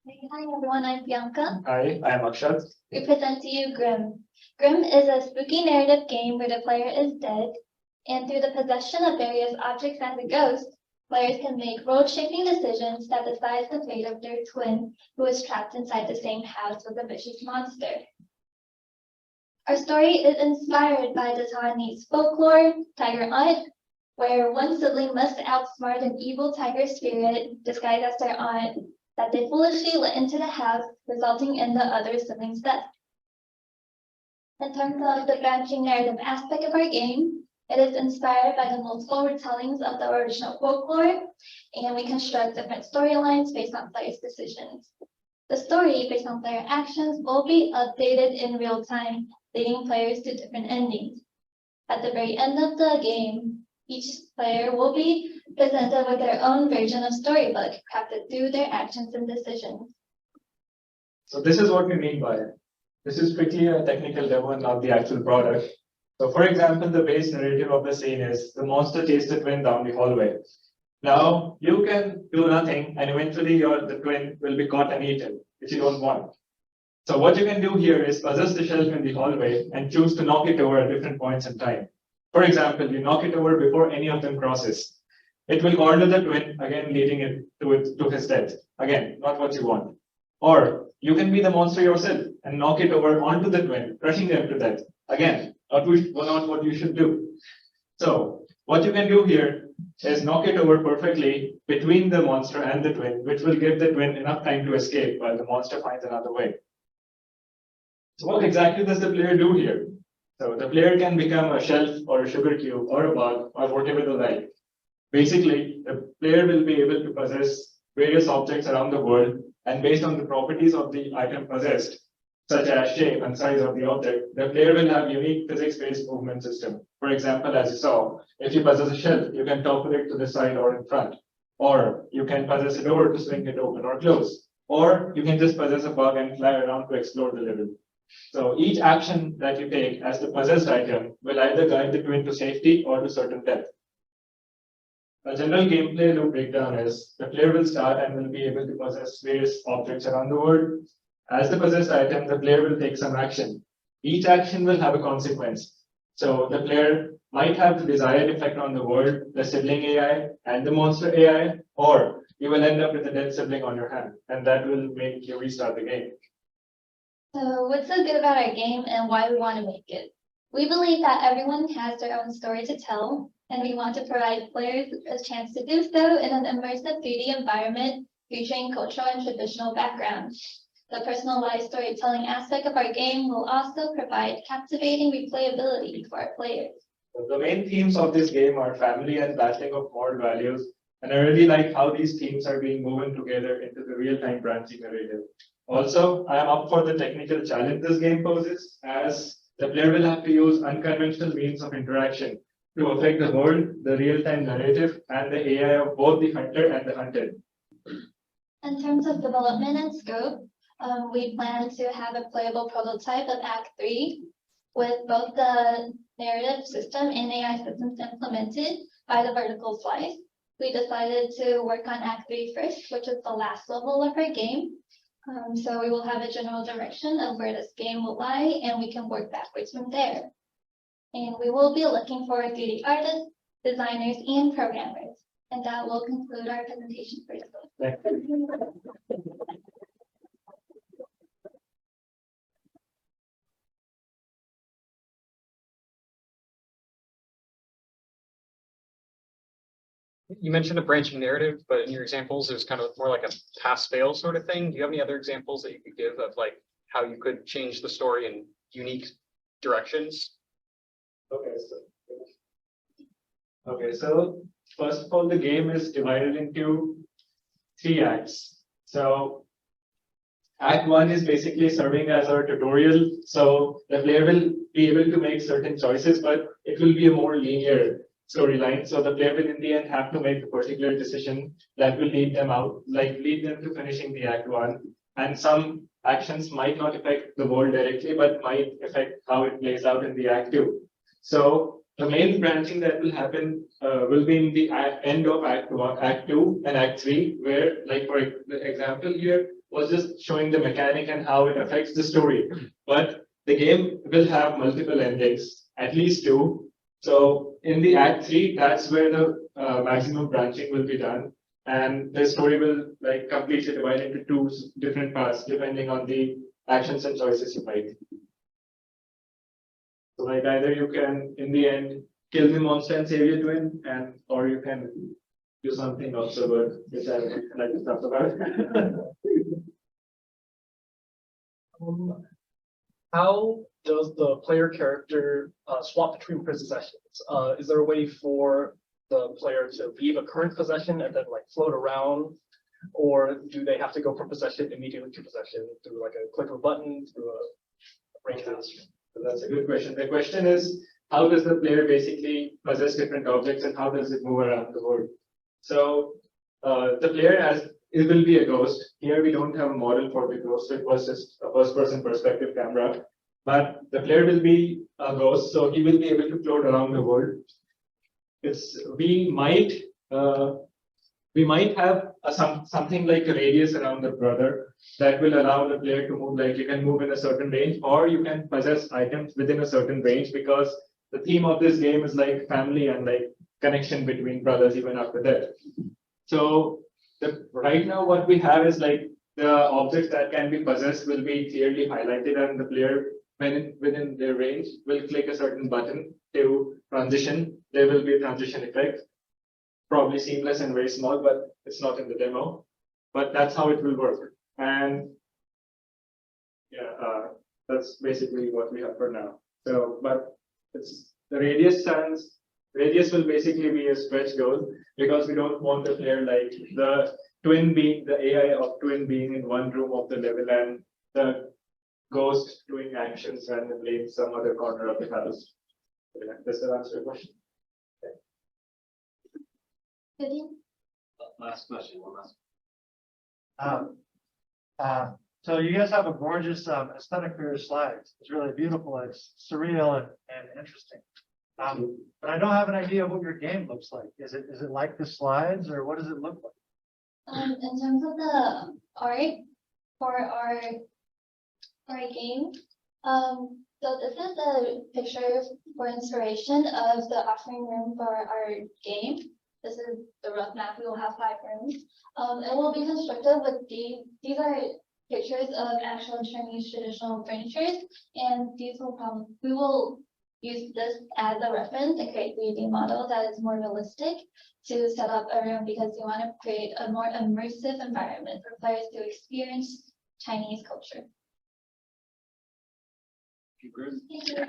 Hi everyone, I'm Bianca. Hi, I am Akshat. We present to you Grim. Grim is a spooky narrative game where the player is dead, and through the possession of various objects as a ghost, players can make world-shaping decisions that decide the fate of their twin, who is trapped inside the same house with a vicious monster. Our story is inspired by the Taiwanese folklore, Tiger Aunt, where one sibling must outsmart an evil tiger spirit disguised as their aunt that they foolishly let into the house, resulting in the other sibling's death. In terms of the branching narrative aspect of our game, it is inspired by the multiple retellings of the original folklore, and we construct different storylines based on players' decisions. The story, based on player actions, will be updated in real time, leading players to different endings. At the very end of the game, each player will be presented with their own version of storybook, crafted through their actions and decisions. So this is what we mean by it. This is strictly a technical demo and not the actual product. So for example, the base narrative of the scene is the monster chased the twin down the hallway. Now you can do nothing and eventually the twin will be caught and eaten, which you don't want. So what you can do here is possess the shelf in the hallway and choose to knock it over at different points in time. For example, you knock it over before any of them crosses. It will corner the twin, again leading it to his death. Again, not what you want. Or you can be the monster yourself and knock it over onto the twin, crushing them to death. Again, not what you should do. So what you can do here is knock it over perfectly between the monster and the twin, which will give the twin enough time to escape while the monster finds another way. So what exactly does the player do here? So the player can become a shelf or a sugar cube or a bug or whatever they like. Basically, the player will be able to possess various objects around the world, and based on the properties of the item possessed, such as shape and size of the object, the player will have unique physics-based movement system. For example, as you saw, if you possess a shelf, you can topple it to the side or in front, or you can possess a door to swing it open or close, or you can just possess a bug and fly around to explore the level. So each action that you take as the possessed item will either guide the twin to safety or to certain death. A general gameplay loop breakdown is the player will start and will be able to possess various objects around the world. As the possessed item, the player will take some action. Each action will have a consequence. So the player might have the desired effect on the world, the sibling AI, and the monster AI, or you will end up with a dead sibling on your hand, and that will make you restart the game. So what's so good about our game and why we want to make it? We believe that everyone has their own story to tell, and we want to provide players a chance to do so in an immersive 3D environment featuring cultural and traditional backgrounds. The personalized storytelling aspect of our game will also provide captivating replayability for our players. The main themes of this game are family and battling of moral values, and I really like how these themes are being woven together into the real-time branching narrative. Also, I am up for the technical challenge this game poses, as the player will have to use unconventional means of interaction to affect the world, the real-time narrative, and the AI of both the hunter and the hunted. In terms of development and scope, we plan to have a playable prototype of Act 3 with both the narrative system and AI systems implemented by the vertical slice. We decided to work on Act 3 first, which is the last level of our game. So we will have a general direction of where this game will lie, and we can work backwards from there. And we will be looking for 3D artists, designers, and programmers. And that will conclude our presentation for today. You mentioned a branching narrative, but in your examples, it was kind of more like a pass-fail sort of thing. Do you have any other examples that you could give of like how you could change the story in unique directions? Okay, so first of all, the game is divided into 3 acts. So Act 1 is basically serving as our tutorial. So the player will be able to make certain choices, but it will be a more linear storyline. So the player will in the end have to make a particular decision that will lead them to finishing the Act 1. And some actions might not affect the world directly, but might affect how it plays out in the Act 2. So The main branching that will happen will be in the end of Act 1, Act 2, and Act 3, where, like for the example here, was just showing the mechanic and how it affects the story. But the game will have multiple endings, at least 2. So in the Act 3, that's where the maximum branching will be done, and the story will like completely divide into 2 different parts depending on the actions and choices you make. So like either you can, in the end, kill the monster and save your twin, and or you can do something also good, which I would like to talk about. How does the player character swap between possessions? Is there a way for the player to leave a current possession and then like float around? Or do they have to go from possession immediately to possession through like a click of a button, through a range of So that's a good question. The question is, how does the player basically possess different objects and how does it move around the world? So the player it will be a ghost. Here we don't have a model for the ghost. It was just a first-person perspective camera. But the player will be a ghost, so he will be able to float around the world. We might have something like a radius around the brother that will allow the player to move, like you can move in a certain range, or you can possess items within a certain range, because the theme of this game is like family and like connection between brothers even after that. So right now what we have is like the objects that can be possessed will be clearly highlighted, and the player, when within their range, will click a certain button to transition. There will be a transition effect. Probably seamless and very small, but it's not in the demo. But that's how it will work. And yeah, that's basically what we have for now. So, but it's the radius will basically be a stretch goal, because we don't want the player like the AI of twin being in one room of the level and the ghost doing actions randomly in some other corner of the house. Yeah, does that answer your question? Vivian? Last question, one last. So you guys have a gorgeous aesthetic for your slides. It's really beautiful. It's surreal and interesting. But I don't have an idea of what your game looks like. Is it like the slides, or what does it look like? In terms of the art for our game, so this is a picture for inspiration of the offering room for our game. This is the rough map. We will have 5 rooms. It will be constructed with these are pictures of actual Chinese traditional furniture, and we will use this as a reference and create 3D model that is more realistic to set up a room, because we want to create a more immersive environment for players to experience Chinese culture. Thank you.